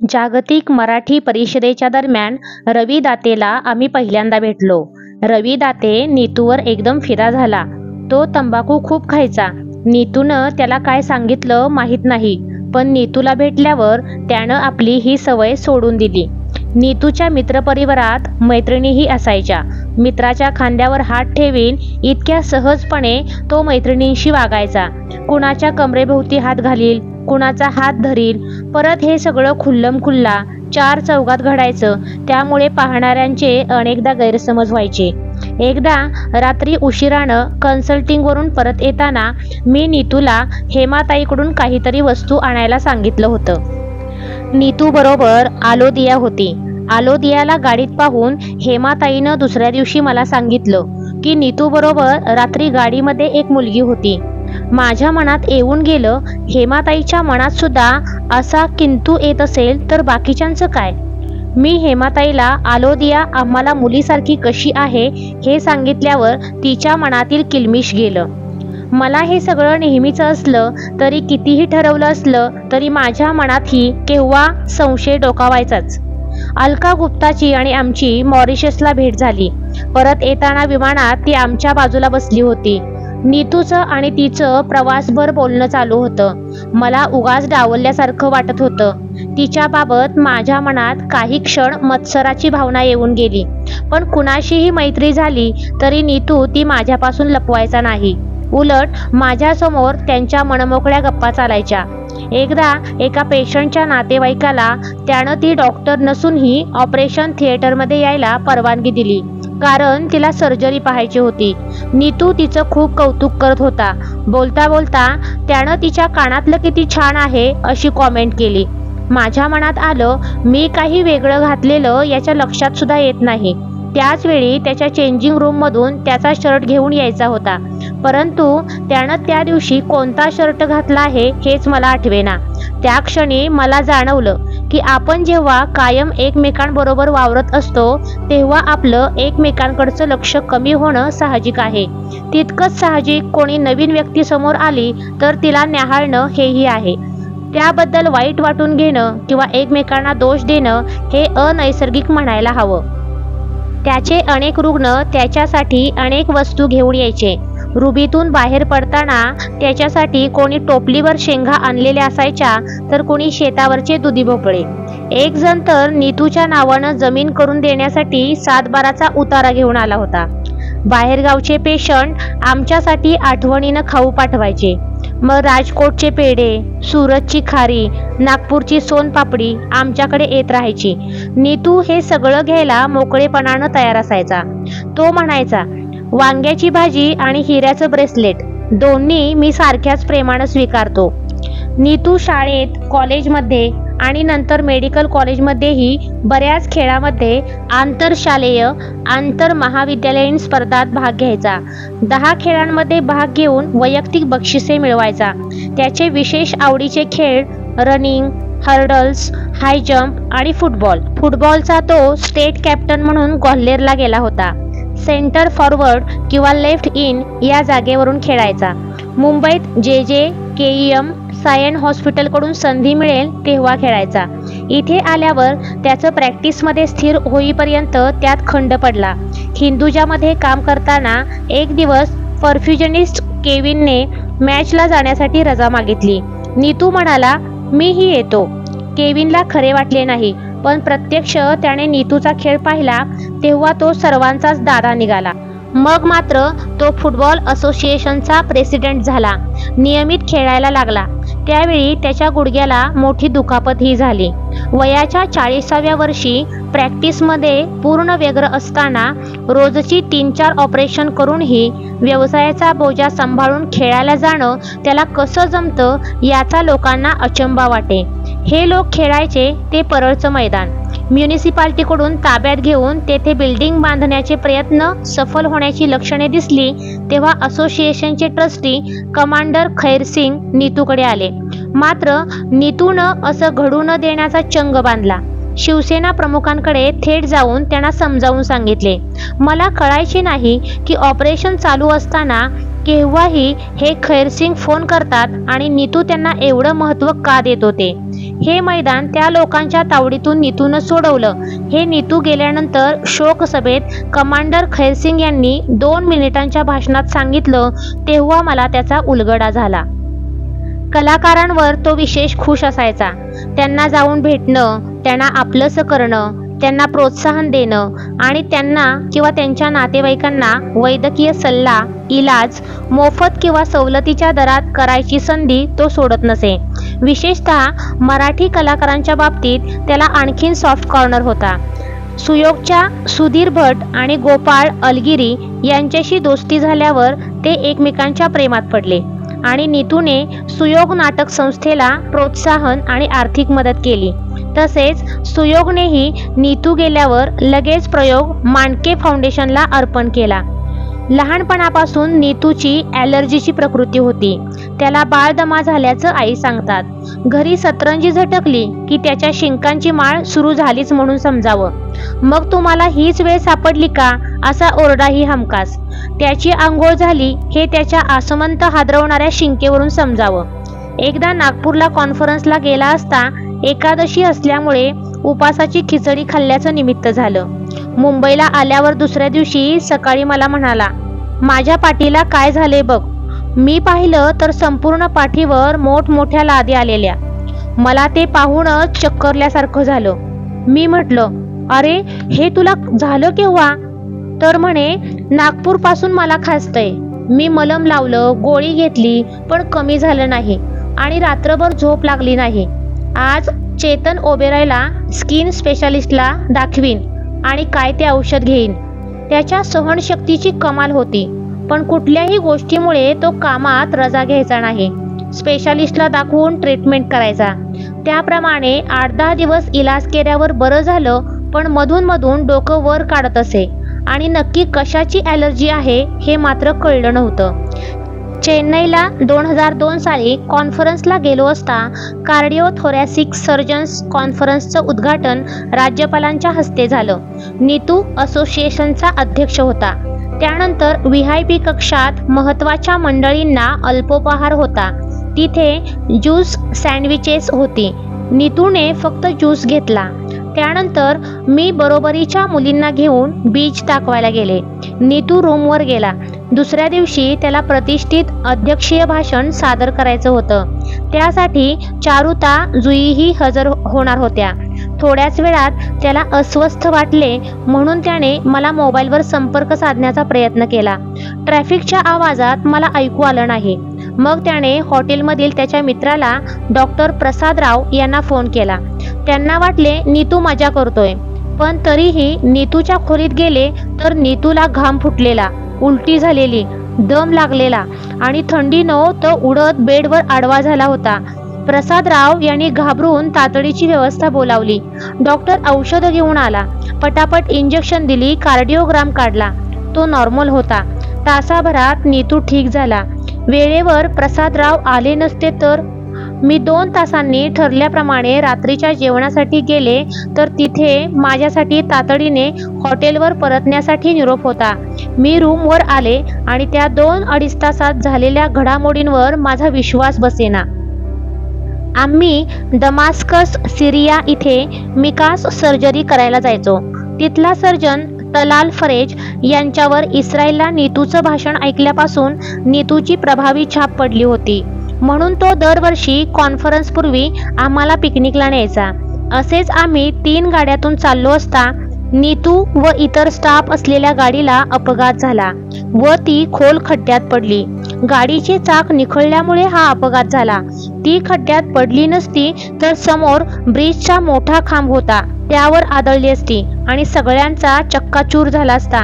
जागतिक मराठी परिषदेच्या दरम्यान रवी दातेला आम्ही पहिल्यांदा भेटलो. रवी दाते नीतूवर एकदम फिदा झाला. तो तंबाखू खूप खायचा. नीतूनं त्याला काय सांगितलं माहीत नाही, पण नीतूला भेटल्यावर त्यानं आपली ही सवय सोडून दिली. नीतूच्या मित्रपरिवारात मैत्रिणीही असायच्या. मित्राच्या खांद्यावर हात ठेवीन इतक्या सहजपणे तो मैत्रिणींशी वागायचा. कुणाच्या कमरेभोवती हात घालील, कुणाचा हात धरील. परत हे सगळं खुल्लम-खुल्ला चार चौघात घडायचं. त्यामुळे पाहणाऱ्यांचे अनेकदा गैरसमज व्हायचे. एकदा रात्री उशिरानं कन्सल्टिंगवरून परत येताना मी नीतूला हेमाताईकडून काहीतरी वस्तू आणायला सांगितलं होतं. नीतू बरोबर आलोदिया होती. आलोदियाला गाडीत पाहून हेमाताईनं दुसऱ्या दिवशी मला सांगितलं की नीतू बरोबर रात्री गाडीमध्ये एक मुलगी होती. माझ्या मनात येऊन गेलं, हेमाताईच्या मनात सुद्धा असा किंतु येत असेल तर बाकीच्यांचं काय? मी हेमाताईला आलोदिया आम्हाला मुलीसारखी कशी आहे हे सांगितल्यावर तिच्या मनातील किलमिश गेलं. मला हे सगळं नेहमीच असलं तरी, कितीही ठरवलं असलं तरी माझ्या मनातही केव्हा संशय डोकावायचाच. अलका गुप्ताची आणि आमची मॉरिशसला भेट झाली. परत येताना विमानात ती आमच्या बाजूला बसली होती. नीतूचं आणि तिचं प्रवासभर बोलणं चालू होतं. मला उगाच डावलल्यासारखं वाटत होतं. तिच्याबाबत माझ्या मनात काही क्षण मत्सराची भावना येऊन गेली. पण कुणाशीही मैत्री झाली तरी नीतू ती माझ्यापासून लपवायचा नाही. उलट माझ्यासमोर त्यांच्या मनमोकळ्या गप्पा चालायच्या. एकदा एका पेशंटच्या नातेवाईकाला त्यानं ती डॉक्टर नसूनही ऑपरेशन थिएटरमध्ये यायला परवानगी दिली, कारण तिला सर्जरी पाहायची होती. नीतू तिचं खूप कौतुक करत होता. बोलता बोलता त्यानं तिच्या कानातलं किती छान आहे अशी कॉमेंट केली. माझ्या मनात आलं, मी काही वेगळं घातलेलं याच्या लक्षात सुद्धा येत नाही. त्याच वेळी त्याच्या चेंजिंग रूममधून त्याचा शर्ट घेऊन यायचा होता, परंतु त्यानं त्या दिवशी कोणता शर्ट घातला आहे हेच मला आठवेना. त्या क्षणी मला जाणवलं की आपण जेव्हा कायम एकमेकांबरोबर वावरत असतो तेव्हा आपलं एकमेकांकडचं लक्ष कमी होणं साहजिक आहे. तितकंच साहजिक कोणी नवीन व्यक्ती समोर आली तर तिला न्याहाळणं हेही आहे. त्याबद्दल वाईट वाटून घेणं किंवा एकमेकांना दोष देणं हे अनैसर्गिक म्हणायला हवं. त्याचे अनेक रुग्ण त्याच्यासाठी अनेक वस्तू घेऊन यायचे. रुबीतून बाहेर पडताना त्याच्यासाठी कोणी टोपलीवर शेंगा आणलेल्या असायच्या, तर कोणी शेतावरचे दुधी भोपळे. एक जण तर नीतूच्या नावानं जमीन करून देण्यासाठी 7/12चा उतारा घेऊन आला होता. बाहेरगावचे पेशंट आमच्यासाठी आठवणीनं खाऊ पाठवायचे. मग राजकोटचे पेढे, सुरतची खारी, नागपूरची सोनपापडी आमच्याकडे येत राहायची. नीतू हे सगळं घ्यायला मोकळेपणानं तयार असायचा. तो म्हणायचा, वांग्याची भाजी आणि हिऱ्याचं ब्रेसलेट दोन्ही मी सारख्याच प्रेमानं स्वीकारतो. नीतू शाळेत, कॉलेजमध्ये आणि नंतर मेडिकल कॉलेजमध्येही बऱ्याच खेळामध्ये आंतरशालेय, आंतरमहाविद्यालयीन स्पर्धात भाग घ्यायचा. 10 खेळांमध्ये भाग घेऊन वैयक्तिक बक्षिसे मिळवायचा. त्याचे विशेष आवडीचे खेळ रनिंग, हर्डल्स, हाय जंप आणि फुटबॉल. फुटबॉलचा तो स्टेट कॅप्टन म्हणून ग्वाल्हेरला गेला होता. सेंटर फॉरवर्ड किंवा लेफ्ट इन या जागेवरून खेळायचा. मुंबईत जे KEM सायन हॉस्पिटलकडून संधी मिळेल तेव्हा खेळायचा. इथे आल्यावर त्याचं प्रॅक्टिसमध्ये स्थिर होईपर्यंत त्यात खंड पडला. हिंदुजामध्ये काम करताना एक दिवस परफ्युजनिस्ट केविनने मॅचला जाण्यासाठी रजा मागितली. नीतू म्हणाला, मीही येतो. केविनला खरे वाटले नाही, पण प्रत्यक्ष त्याने नीतूचा खेळ पाहिला तेव्हा तो सर्वांचाच दादा निघाला. मग मात्र तो फुटबॉल असोसिएशनचा प्रेसिडेंट झाला. नियमित खेळायला लागला. त्यावेळी त्याच्या गुडघ्याला मोठी दुखापतही झाली. वयाच्या 40व्या वर्षी प्रॅक्टिसमध्ये पूर्ण व्यग्र असताना रोजची 3-4 ऑपरेशन करूनही व्यवसायाचा बोजा सांभाळून खेळायला जाणं त्याला कसं जमतं याचा लोकांना अचंबा वाटे. हे लोक खेळायचे ते परळचं मैदान. म्युनिसिपालिटीकडून ताब्यात घेऊन तेथे बिल्डिंग बांधण्याचे प्रयत्न सफल होण्याची लक्षणे दिसली तेव्हा असोसिएशनचे ट्रस्टी कमांडर खैरसिंग नीतूकडे आले. मात्र नीतूनं असं घडू न देण्याचा चंग बांधला. शिवसेना प्रमुखांकडे थेट जाऊन त्यांना समजावून सांगितले, मला कळायचे नाही की ऑपरेशन चालू असताना केव्हाही हे खैरसिंग फोन करतात आणि नीतू त्यांना एवढं महत्त्व का देत होते. हे मैदान त्या लोकांच्या तावडीतून नीतूनं सोडवलं. हे नीतू गेल्यानंतर शोकसभेत कमांडर खैरसिंग यांनी 2 मिनिटांच्या भाषणात सांगितलं, तेव्हा मला त्याचा उलगडा झाला. कलाकारांवर तो विशेष खुश असायचा. त्यांना जाऊन भेटणं, त्यांना आपलंसं करणं, त्यांना प्रोत्साहन देणं आणि त्यांना किंवा त्यांच्या नातेवाईकांना वैद्यकीय सल्ला, इलाज मोफत किंवा सवलतीच्या दरात करायची संधी तो सोडत नसे. विशेषतः मराठी कलाकारांच्या बाबतीत त्याला आणखीन सॉफ्ट कॉर्नर होता. सुयोगच्या सुधीर भट आणि गोपाळ अलगिरी यांच्याशी दोस्ती झाल्यावर ते एकमेकांच्या प्रेमात पडले आणि नीतूने सुयोग नाटक संस्थेला प्रोत्साहन आणि आर्थिक मदत केली. तसेच सुयोगनेही नीतू गेल्यावर लगेच प्रयोग मांडके फाउंडेशनला अर्पण केला. लहानपणापासून नीतूची ॲलर्जीची प्रकृती होती. त्याला बाळदमा झाल्याचं आई सांगतात. घरी सतरंजी झटकली की त्याच्या शिंकांची माळ सुरू झालीच म्हणून समजावं. मग तुम्हाला हीच वेळ सापडली का असा ओरडाही हमखास. त्याची आंघोळ झाली हे त्याच्या आसमंत हादरवणाऱ्या शिंकेवरून समजावं. एकदा नागपूरला कॉन्फरन्सला गेला असता एकादशी असल्यामुळे उपासाची खिचडी खाल्ल्याचं निमित्त झालं. मुंबईला आल्यावर दुसऱ्या दिवशी सकाळी मला म्हणाला, माझ्या पाठीला काय झाले बघ. मी पाहिलं तर संपूर्ण पाठीवर मोठमोठ्या लादी आलेल्या. मला ते पाहूनच चक्करल्यासारखं झालं. मी म्हटलं, अरे हे तुला झालं केव्हा? तर म्हणे, नागपूरपासून मला खाजतंय. मी मलम लावलं, गोळी घेतली, पण कमी झालं नाही आणि रात्रभर झोप लागली नाही. आज चेतन ओबेरायला स्किन स्पेशालिस्टला दाखवीन आणि काय ते औषध घेईन. त्याच्या सहनशक्तीची कमाल होती, पण कुठल्याही गोष्टीमुळे तो कामात रजा घ्यायचा नाही. स्पेशालिस्टला दाखवून ट्रीटमेंट करायचा. त्याप्रमाणे 8-10 दिवस इलाज केल्यावर बरं झालं, पण मधून मधून डोकं वर काढत असे आणि नक्की कशाची ॲलर्जी आहे हे मात्र कळलं नव्हतं. चेन्नईला 2002 साली कॉन्फरन्सला गेलो असता कार्डिओथोरॅसिक सर्जन्स कॉन्फरन्सचं उद्घाटन राज्यपालांच्या हस्ते झालं. नीतू असोसिएशनचा अध्यक्ष होता. त्यानंतर VIP कक्षात महत्त्वाच्या मंडळींना अल्पोपहार होता. तिथे ज्यूस सँडविचेस होती. नीतूने फक्त ज्यूस घेतला. त्यानंतर मी बरोबरीच्या मुलींना घेऊन बीच दाखवायला गेले. नीतू रूमवर गेला. दुसऱ्या दिवशी त्याला प्रतिष्ठित अध्यक्षीय भाषण सादर करायचं होतं. त्यासाठी चारुता जुईही हजर होणार होत्या. थोड्याच वेळात त्याला अस्वस्थ वाटले म्हणून त्याने मला मोबाईलवर संपर्क साधण्याचा प्रयत्न केला. ट्रॅफिकच्या आवाजात मला ऐकू आलं नाही. मग त्याने हॉटेलमधील त्याच्या मित्राला डॉक्टर प्रसादराव यांना फोन केला. त्यांना वाटले नीतू मजा करतोय, पण तरीही नीतूच्या खोलीत गेले तर नीतूला घाम फुटलेला, उलटी झालेली, दम लागलेला आणि थंडीनं तो उडत बेडवर आडवा झाला होता. प्रसादराव यांनी घाबरून तातडीची व्यवस्था बोलावली. डॉक्टर औषधं घेऊन आला. पटापट इंजेक्शन दिली, कार्डिओग्राम काढला. तो नॉर्मल होता. तासाभरात नीतू ठीक झाला. वेळेवर प्रसादराव आले नसते तर? मी 2 तासांनी ठरल्याप्रमाणे रात्रीच्या जेवणासाठी गेले तर तिथे माझ्यासाठी तातडीने हॉटेलवर परतण्यासाठी निरोप होता. मी रूमवर आले आणि त्या 2-2.5 तासात झालेल्या घडामोडींवर माझा विश्वास बसेना. आम्ही दमास्कस, सिरिया इथे मिकास सर्जरी करायला जायचो. तिथला सर्जन तलाल फरेज यांच्यावर इस्रायलला नीतूचं भाषण ऐकल्यापासून नीतूची प्रभावी छाप पडली होती. म्हणून तो दरवर्षी कॉन्फरन्सपूर्वी आम्हाला पिकनिकला न्यायचा. असेच आम्ही 3 गाड्यातून चाललो असता नीतू व इतर स्टाफ असलेल्या गाडीला अपघात झाला व ती खोल खड्ड्यात पडली. गाडीचे चाक निखळल्यामुळे हा अपघात झाला. ती खड्ड्यात पडली नसती तर समोर ब्रिजचा मोठा खांब होता, त्यावर आदळली असती आणि सगळ्यांचा चक्काचूर झाला असता.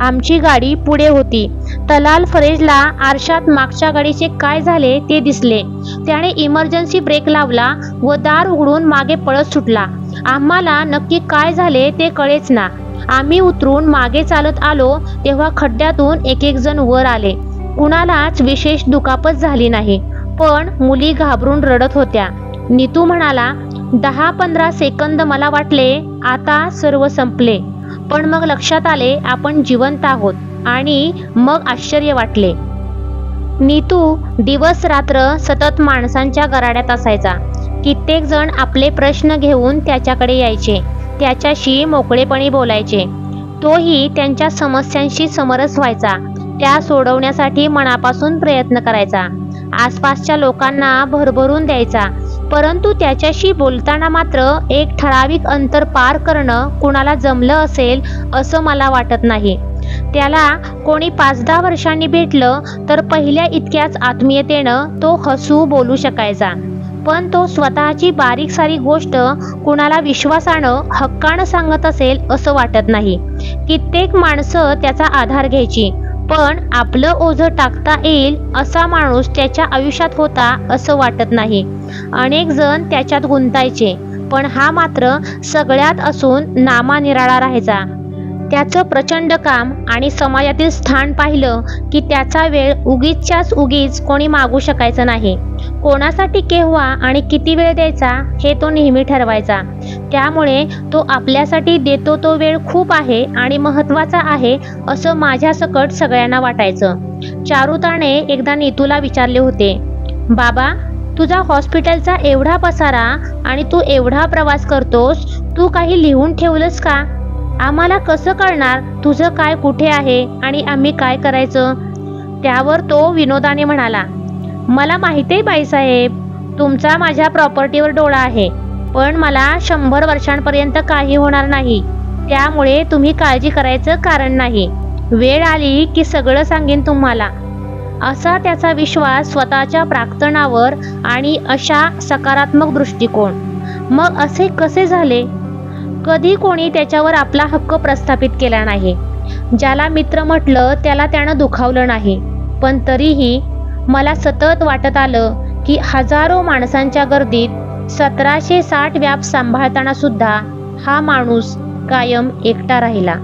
आमची गाडी पुढे होती. तलाल फरेजला आरशात मागच्या गाडीचे काय झाले ते दिसले. त्याने इमर्जन्सी ब्रेक लावला व दार उघडून मागे पळत सुटला. आम्हाला नक्की काय झाले ते कळेच ना. आम्ही उतरून मागे चालत आलो तेव्हा खड्ड्यातून एक जण वर आले. कुणालाच विशेष दुखापत झाली नाही, पण मुली घाबरून रडत होत्या. नीतू म्हणाला, 10-15 सेकंद मला वाटले आता सर्व संपले, पण मग लक्षात आले आपण जिवंत आहोत आणि मग आश्चर्य वाटले. नीतू दिवस रात्र सतत माणसांच्या गराड्यात असायचा. कित्येक जण आपले प्रश्न घेऊन त्याच्याकडे यायचे, त्याच्याशी मोकळेपणी बोलायचे. तोही त्यांच्या समस्यांशी समरस व्हायचा, त्या सोडवण्यासाठी मनापासून प्रयत्न करायचा, आसपासच्या लोकांना भरभरून द्यायचा. परंतु त्याच्याशी बोलताना मात्र एक ठराविक अंतर पार करणं कुणाला जमलं असेल असं मला वाटत नाही. त्याला कोणी 5-10 वर्षांनी भेटलं तर पहिल्या इतक्याच आत्मीयतेनं तो हसू बोलू शकायचा. पण तो स्वतःची बारीक सारीक गोष्ट कुणाला विश्वासानं हक्कानं सांगत असेल असं वाटत नाही. कित्येक माणसं त्याचा आधार घ्यायची, पण आपलं ओझं टाकता येईल असा माणूस त्याच्या आयुष्यात होता असं वाटत नाही. अनेक जण त्याच्यात गुंतायचे, पण हा मात्र सगळ्यात असून नामानिराळा राहायचा. त्याचं प्रचंड काम आणि समाजातील स्थान पाहिलं की त्याचा वेळ उगीचच्याच उगीच कोणी मागू शकायचं नाही. कोणासाठी केव्हा आणि किती वेळ द्यायचा हे तो नेहमी ठरवायचा. त्यामुळे तो आपल्यासाठी देतो तो वेळ खूप आहे आणि महत्त्वाचा आहे असं माझ्यासकट सगळ्यांना वाटायचं. चारुताने एकदा नीतूला विचारले होते, बाबा, तुझा हॉस्पिटलचा एवढा पसारा आणि तू एवढा प्रवास करतोस, तू काही लिहून ठेवलंस का? आम्हाला कसं कळणार तुझं काय कुठे आहे आणि आम्ही काय करायचं? त्यावर तो विनोदाने म्हणाला, मला माहिती आहे बाईसाहेब, तुमचा माझ्या प्रॉपर्टीवर डोळा आहे, पण मला 100 वर्षांपर्यंत काही होणार नाही, त्यामुळे तुम्ही काळजी करायचं कारण नाही. वेळ आली की सगळं सांगेन तुम्हाला. असा त्याचा विश्वास स्वतःच्या प्राक्तनावर आणि अशा सकारात्मक दृष्टिकोन. मग असे कसे झाले? कधी कोणी त्याच्यावर आपला हक्क प्रस्थापित केला नाही. ज्याला मित्र म्हटलं त्याला त्यानं दुखावलं नाही. पण तरीही मला सतत वाटत आलं की हजारो माणसांच्या गर्दीत 1760 व्याप सांभाळताना सुद्धा हा माणूस कायम एकटा राहिला.